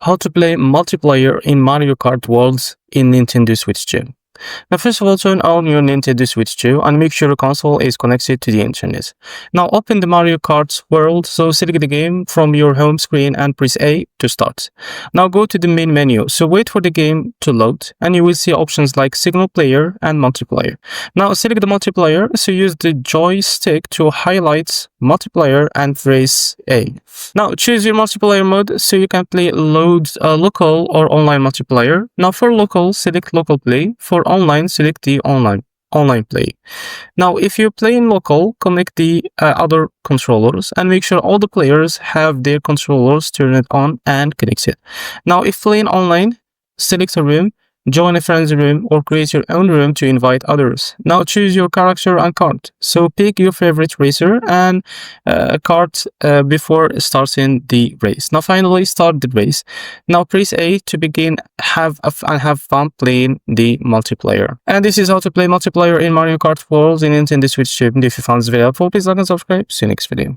how to play multiplayer in Mario Kart Worlds in Nintendo Switch 2. Now, first of all, turn on your Nintendo Switch 2 and make sure your console is connected to the internet. Now, open the Mario Kart World, so select the game from your home screen and press A to start. Now, go to the main menu, so wait for the game to load, and you will see options like single player and multiplayer. Now, select the multiplayer, so use the joystick to highlight multiplayer and press A. Now, choose your multiplayer mode, so you can play local or online multiplayer. Now, for local, select local play. For online, select the online play. Now, if you play in local, connect the other controllers and make sure all the players have their controllers turned on and connected. Now, if playing online, select a room, join a friend's room, or create your own room to invite others. Now, choose your character and kart. So pick your favorite racer and kart before starting the race. Now, finally, start the race. Now, press A to begin and have fun playing the multiplayer. And this is how to play multiplayer in Mario Kart World in Nintendo Switch 2. If you found this video helpful, please like and subscribe. See you next video.